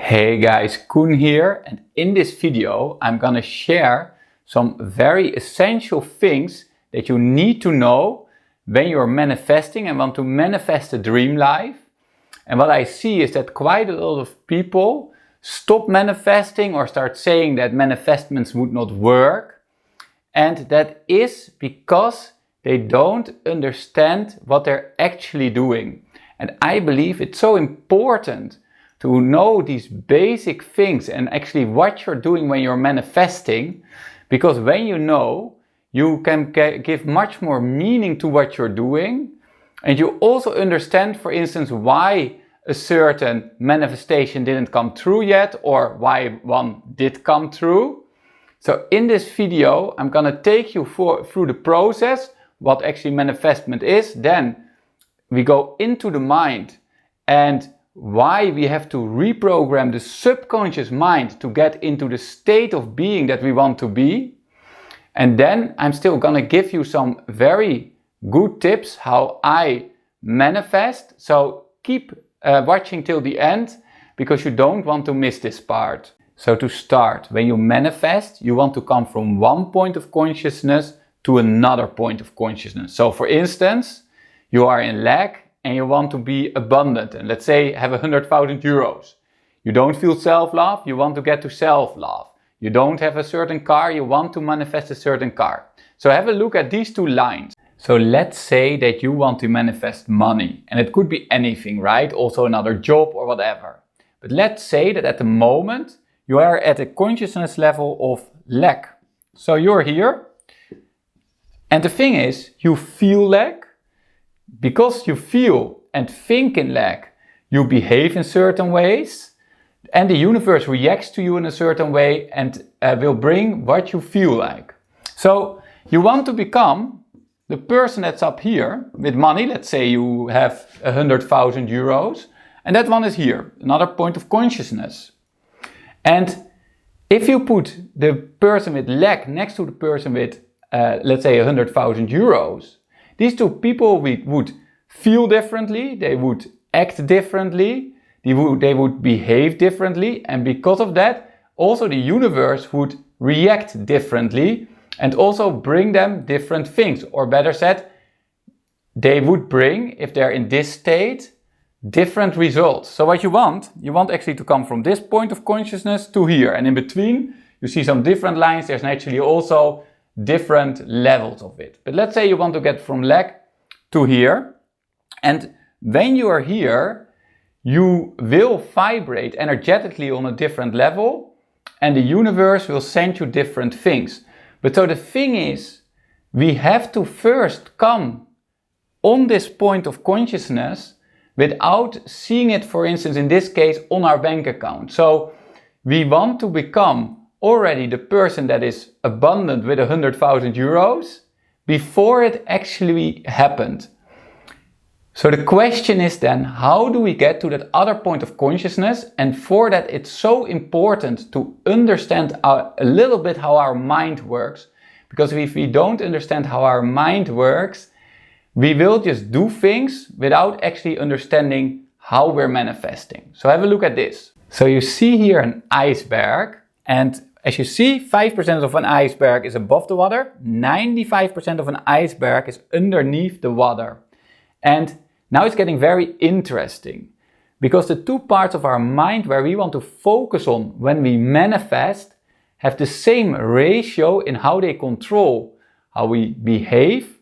Hey guys, Koen here, and in this video I'm gonna share some very essential things that you need to know when you're manifesting and want to manifest a dream life. And what I see is that quite a lot of people stop manifesting or start saying that manifestments would not work, and that is because they don't understand what they're actually doing. And I believe it's so important to know these basic things and actually what you're doing when you're manifesting, because when you know, you can give much more meaning to what you're doing, and you also understand, for instance, why a certain manifestation didn't come true yet or why one did come true. So in this video I'm gonna take you through the process, what actually manifestment is, then we go into the mind and why we have to reprogram the subconscious mind to get into the state of being that we want to be. And then I'm still gonna give you some very good tips how I manifest. So keep watching till the end, because you don't want to miss this part. So to start, when you manifest, you want to come from one point of consciousness to another point of consciousness. So for instance, you are in lack and you want to be abundant, and let's say have 100,000 euros. You don't feel self-love, you want to get to self-love. You don't have a certain car, you want to manifest a certain car. So have a look at these two lines. So let's say that you want to manifest money, and it could be anything, right? Also another job or whatever. But let's say that at the moment you are at a consciousness level of lack. So you're here, and the thing is, you feel lack. Because you feel and think in lack, you behave in certain ways, and the universe reacts to you in a certain way and will bring what you feel like. So you want to become the person that's up here with money. Let's say you have 100,000 euros, and that one is here, another point of consciousness. And if you put the person with lack next to the person with, let's say, 100,000 euros, these two people would feel differently, they would act differently, they would behave differently, and because of that, also the universe would react differently and also bring them different things. Or better said, they would bring, if they're in this state, different results. So what you want actually to come from this point of consciousness to here, and in between you see some different lines. There's actually also different levels of it. But let's say you want to get from lack to here, and when you are here, you will vibrate energetically on a different level, and the universe will send you different things. But so the thing is, we have to first come on this point of consciousness without seeing it, for instance, in this case, on our bank account. So we want to become already the person that is abundant with 100,000 euros before it actually happened. So the question is then, how do we get to that other point of consciousness? And for that, it's so important to understand a little bit how our mind works. Because if we don't understand how our mind works, we will just do things without actually understanding how we're manifesting. So have a look at this. So you see here an iceberg, and as you see, 5% of an iceberg is above the water, 95% of an iceberg is underneath the water. And now it's getting very interesting, because the two parts of our mind where we want to focus on when we manifest have the same ratio in how they control how we behave,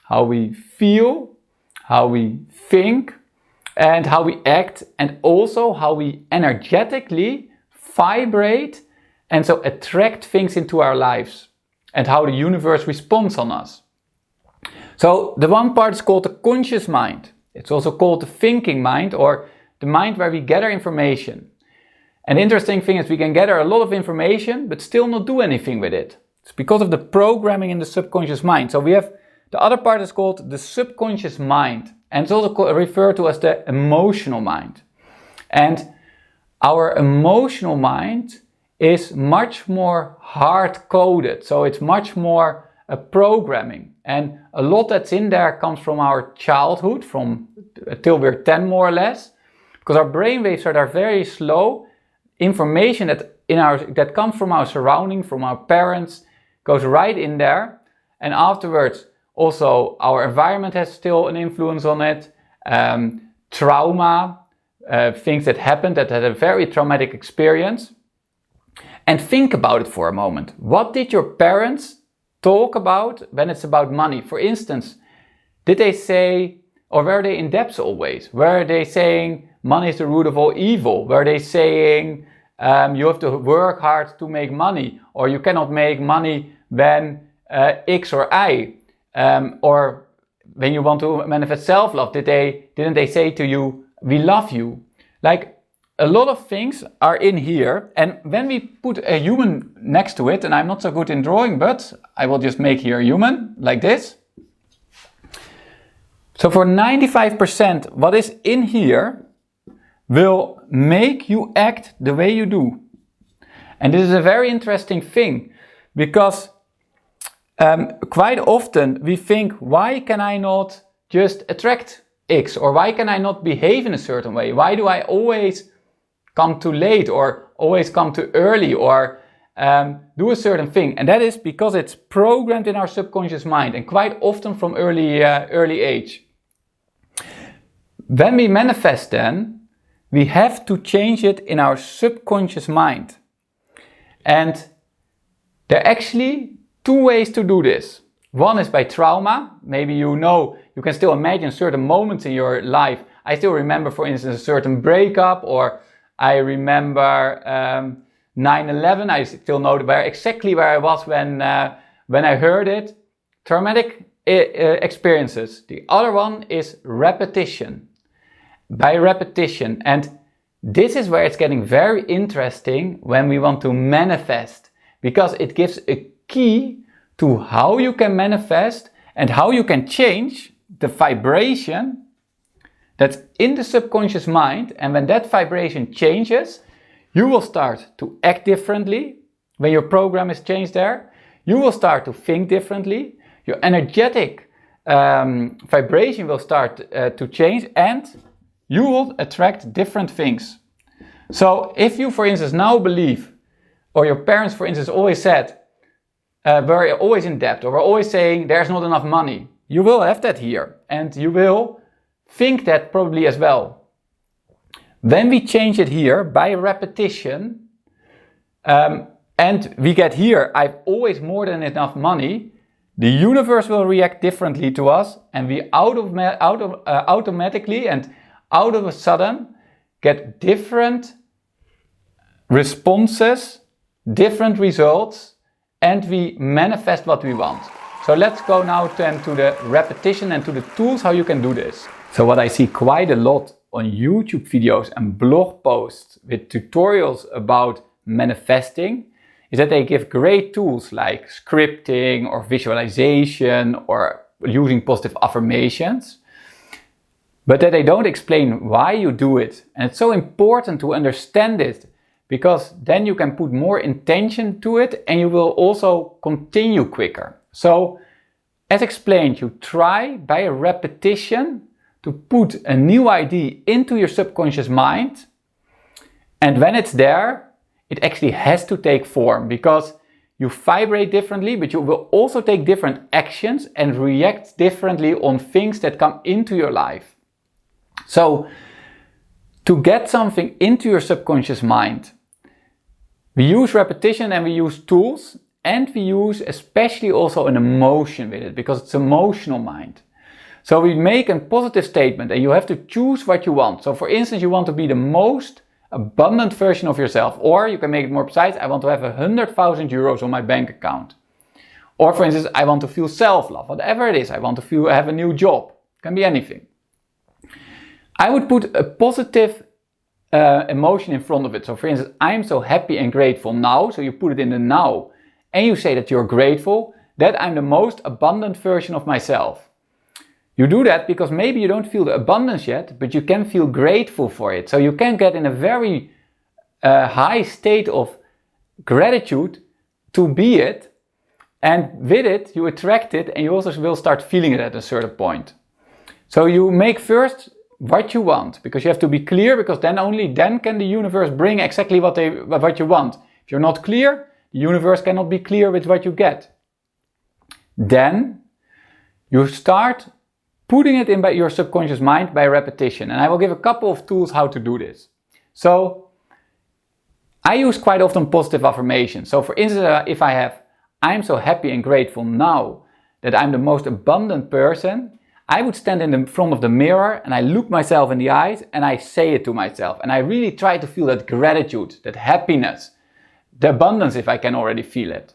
how we feel, how we think, and how we act, and also how we energetically vibrate and so attract things into our lives, and how the universe responds on us. So the one part is called the conscious mind. It's also called the thinking mind, or the mind where we gather information. And the interesting thing is we can gather a lot of information but still not do anything with it. It's because of the programming in the subconscious mind. So we have the other part is called the subconscious mind, and it's also referred to as the emotional mind. And our emotional mind is much more hard-coded, so it's much more programming, and a lot that's in there comes from our childhood, from till we're 10 more or less, because our brain waves are very slow information that comes from our surrounding, from our parents, goes right in there. And afterwards, also our environment has still an influence on it. Trauma, things that happened that had a very traumatic experience. And think about it for a moment. What did your parents talk about when it's about money? For instance, did they say, or were they in debts always? Were they saying money is the root of all evil? Were they saying you have to work hard to make money, or you cannot make money when X or I? Or when you want to manifest self-love, didn't they say to you, we love you? Like, a lot of things are in here, and when we put a human next to it, and I'm not so good in drawing, but I will just make here a human, like this. So for 95%, what is in here will make you act the way you do. And this is a very interesting thing, because quite often we think, why can I not just attract X? Or why can I not behave in a certain way? Why do I always come too late, or always come too early, or do a certain thing? And that is because it's programmed in our subconscious mind, and quite often from early age. When we manifest then, we have to change it in our subconscious mind. And there are actually two ways to do this. One is by trauma. Maybe you can still imagine certain moments in your life. I still remember, for instance, a certain breakup, or I remember 9/11. I still know exactly where I was when I heard it. Traumatic experiences. The other one is repetition. By repetition. And this is where it's getting very interesting when we want to manifest, because it gives a key to how you can manifest and how you can change the vibration that's in the subconscious mind. And when that vibration changes, you will start to act differently. When your program is changed there, you will start to think differently. Your energetic vibration will start to change, and you will attract different things. So if you, for instance, now believe, or your parents, for instance, always said, we're always in debt, or we're always saying there's not enough money, you will have that here, and you will think that probably as well. When we change it here by repetition, and we get here, I've always more than enough money, the universe will react differently to us, and we automatically and out of a sudden get different responses, different results, and we manifest what we want. So let's go now then to the repetition and to the tools how you can do this. So what I see quite a lot on YouTube videos and blog posts with tutorials about manifesting is that they give great tools like scripting or visualization or using positive affirmations, but that they don't explain why you do it. And it's so important to understand it, because then you can put more intention to it and you will also continue quicker. So as explained, you try by a repetition to put a new idea into your subconscious mind, and when it's there, it actually has to take form, because you vibrate differently, but you will also take different actions and react differently on things that come into your life. So to get something into your subconscious mind, we use repetition and we use tools, and we use especially also an emotion with it, because it's emotional mind. So we make a positive statement and you have to choose what you want. So for instance, you want to be the most abundant version of yourself, or you can make it more precise, I want to have 100,000 euros on my bank account. Or for instance, I want to feel self-love, whatever it is, I want to have a new job, can be anything. I would put a positive emotion in front of it. So for instance, I'm so happy and grateful now, so you put it in the now, and you say that you're grateful, that I'm the most abundant version of myself. You do that because maybe you don't feel the abundance yet, but you can feel grateful for it. So you can get in a very high state of gratitude to be it, and with it you attract it, and you also will start feeling it at a certain point. So you make first what you want, because you have to be clear, because only then can the universe bring exactly what you want. If you're not clear, the universe cannot be clear with what you get. Then you start putting it in your subconscious mind by repetition. And I will give a couple of tools how to do this. So I use quite often positive affirmations. So for instance, if I have, I'm so happy and grateful now that I'm the most abundant person, I would stand in the front of the mirror and I look myself in the eyes and I say it to myself. And I really try to feel that gratitude, that happiness, the abundance if I can already feel it.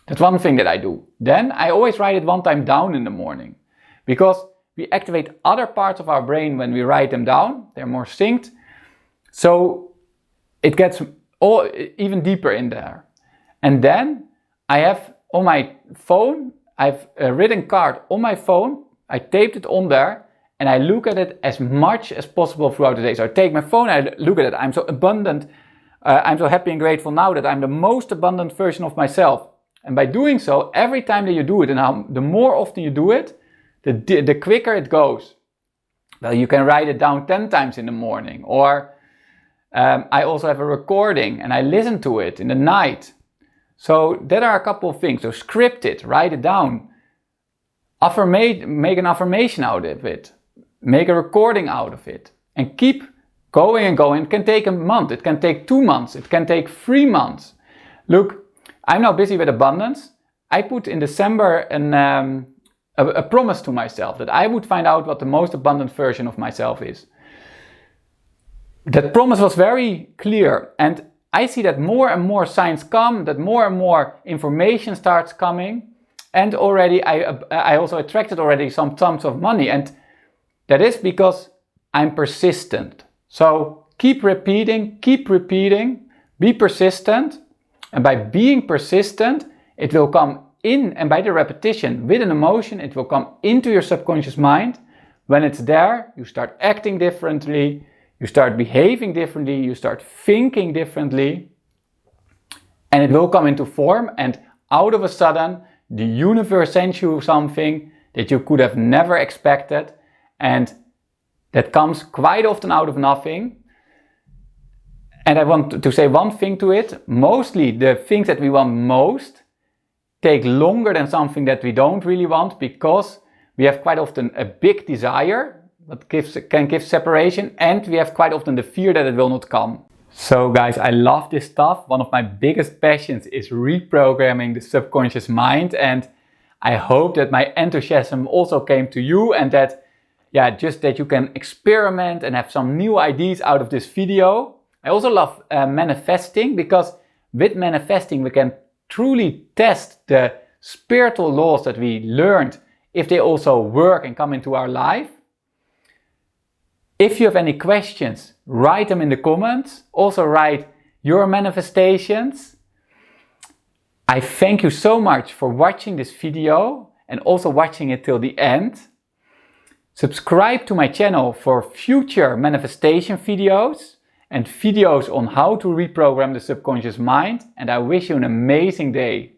That's one thing that I do. Then I always write it one time down in the morning, because we activate other parts of our brain when we write them down. They're more synced. So it gets even deeper in there. And then I have on my phone, I've a written card on my phone. I taped it on there and I look at it as much as possible throughout the day. So I take my phone, I look at it. I'm so abundant. I'm so happy and grateful now that I'm the most abundant version of myself. And by doing so, every time that you do it, and the more often you do it, the quicker it goes. Well, you can write it down 10 times in the morning. Or I also have a recording and I listen to it in the night. So there are a couple of things. So script it, write it down. Make an affirmation out of it. Make a recording out of it. And keep going and going. It can take a month. It can take 2 months. It can take 3 months. Look, I'm now busy with abundance. I put in December a promise to myself that I would find out what the most abundant version of myself is. That promise was very clear, and I see that more and more signs come, that more and more information starts coming, and already I also attracted already some tons of money, and that is because I'm persistent. So keep repeating, be persistent, and by being persistent, it will come in, and by the repetition with an emotion, it will come into your subconscious mind. When it's there, you start acting differently, you start behaving differently, you start thinking differently, and it will come into form, and out of a sudden, the universe sends you something that you could have never expected, and that comes quite often out of nothing. And I want to say one thing to it. Mostly the things that we want most take longer than something that we don't really want, because we have quite often a big desire that can give separation, and we have quite often the fear that it will not come. So guys, I love this stuff. One of my biggest passions is reprogramming the subconscious mind, and I hope that my enthusiasm also came to you, and that just that you can experiment and have some new ideas out of this video. I also love manifesting, because with manifesting we can truly test the spiritual laws that we learned, if they also work and come into our life. If you have any questions, write them in the comments. Also write your manifestations. I thank you so much for watching this video and also watching it till the end. Subscribe to my channel for future manifestation videos and videos on how to reprogram the subconscious mind, and I wish you an amazing day.